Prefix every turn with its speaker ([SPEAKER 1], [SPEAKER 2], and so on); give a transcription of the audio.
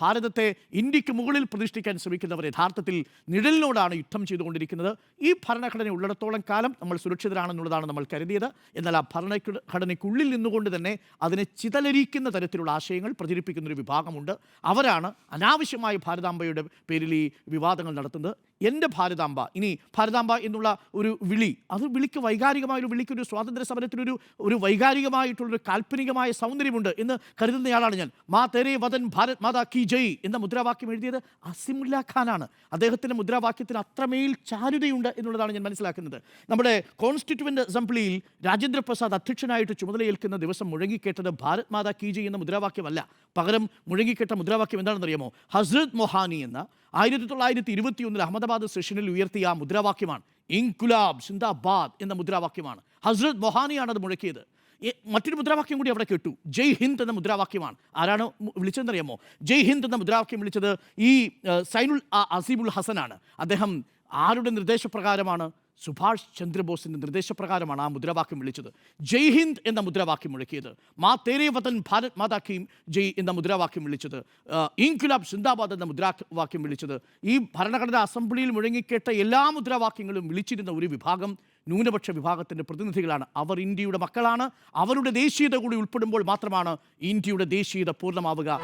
[SPEAKER 1] ഭാരതത്തെ ഇന്ത്യക്ക് മുകളിൽ പ്രതിഷ്ഠിക്കാൻ ശ്രമിക്കുന്നവർ യഥാർത്ഥത്തിൽ നിഴലിനോടാണ് യുദ്ധം ചെയ്തുകൊണ്ടിരിക്കുന്നത്. ഈ ഭരണഘടന ഉള്ളിടത്തോളം കാലം നമ്മൾ സുരക്ഷിതരാണെന്നുള്ളതാണ് നമ്മൾ കരുതിയത്. എന്നാൽ ആ ഭരണഘടനയ്ക്കുള്ളിൽ നിന്നുകൊണ്ട് തന്നെ അതിനെ ചിതലരിക്കുന്ന തരത്തിലുള്ള ആശയങ്ങൾ പ്രചരിപ്പിക്കുന്നൊരു വിഭാഗമുണ്ട്. അവരാണ് അനാവശ്യമായി ഭാരതാംബയുടെ പേരിൽ ഈ വിവാദങ്ങൾ നടത്തുന്നത്. എൻ്റെ ഭാരതാംബ, ഇനി ഭാരതാംബ എന്നുള്ള ഒരു വിളി, അത് വിളിക്ക് വൈകാരികമായൊരു വിളിക്കൊരു സ്വാതന്ത്ര്യ സമരത്തിനൊരു വൈകാരികമായിട്ടുള്ളൊരു കാൽപ്പനികമായ സൗന്ദര്യമുണ്ട് എന്ന് കരുതുന്നയാളാണ് ഞാൻ. മാ തേരേ വതൻ ഭാരത് മാതാ കി ജയ് എന്ന മുദ്രാവാക്യം എഴുതിയത് അസിമുല്ല ഖാനാണ്. അദ്ദേഹത്തിൻ്റെ മുദ്രാവാക്യത്തിന് അത്രമേൽ ചാരുതയുണ്ട് എന്നുള്ളതാണ് ഞാൻ മനസ്സിലാക്കുന്നത്. നമ്മുടെ കോൺസ്റ്റിറ്റ്യൂവൻ്റ് അസംബ്ലിയിൽ രാജേന്ദ്ര പ്രസാദ് അധ്യക്ഷനായിട്ട് ചുമതലയേൽക്കുന്ന ദിവസം മുഴങ്ങിക്കേട്ടത് ഭാരത് മാതാ കി ജയ് എന്ന മുദ്രാവാക്യമല്ല. പകരം മുഴങ്ങിക്കേട്ട മുദ്രാവാക്യം എന്താണെന്നറിയാമോ? ഹസ്രത് മൊഹാനി എന്ന 1921 അഹമ്മദാബാദ് സെഷനിൽ ഉയർത്തിയ ആ മുദ്രാവാക്യമാണ്. ഇൻകുലാബ് സിന്ദാബാദ് എന്ന മുദ്രാവാക്യമാണ്. ഹസ്രത് മൊഹാനിയാണ് അത് മുഴക്കിയത്. മറ്റൊരു മുദ്രാവാക്യം കൂടി അവിടെ കേട്ടു, ജയ് ഹിന്ദ് എന്ന മുദ്രാവാക്യമാണ്. ആരാണ് വിളിച്ചതെന്നറിയാമോ? ജയ് ഹിന്ദ് എന്ന മുദ്രാവാക്യം വിളിച്ചത് ഈ സൈനുൽ അസീമുൽ ഹസനാണ്. അദ്ദേഹം ആരുടെ നിർദ്ദേശപ്രകാരമാണ്? സുഭാഷ് ചന്ദ്രബോസിൻ്റെ നിർദ്ദേശപ്രകാരമാണ് ആ മുദ്രാവാക്യം വിളിച്ചത്. ജയ് ഹിന്ദ് എന്ന മുദ്രാവാക്യം മുഴക്കിയത്. മാ തേരേ വതൻ ഭാരത് മാതാ കി ജയ് എന്ന മുദ്രാവാക്യം വിളിച്ചത്. ഇൻകുലാബ് സിന്ദാബാദ് എന്ന മുദ്രാവാക്യം വിളിച്ചത്. ഈ ഭരണഘടനാ അസംബ്ലിയിൽ മുഴങ്ങിക്കേട്ട എല്ലാ മുദ്രാവാക്യങ്ങളും വിളിച്ചിരുന്ന ഒരു വിഭാഗം ന്യൂനപക്ഷ വിഭാഗത്തിൻ്റെ പ്രതിനിധികളാണ്. അവർ ഇന്ത്യയുടെ മക്കളാണ്. അവരുടെ ദേശീയത കൂടി ഉൾപ്പെടുമ്പോൾ മാത്രമാണ് ഇന്ത്യയുടെ ദേശീയത പൂർണ്ണമാവുക.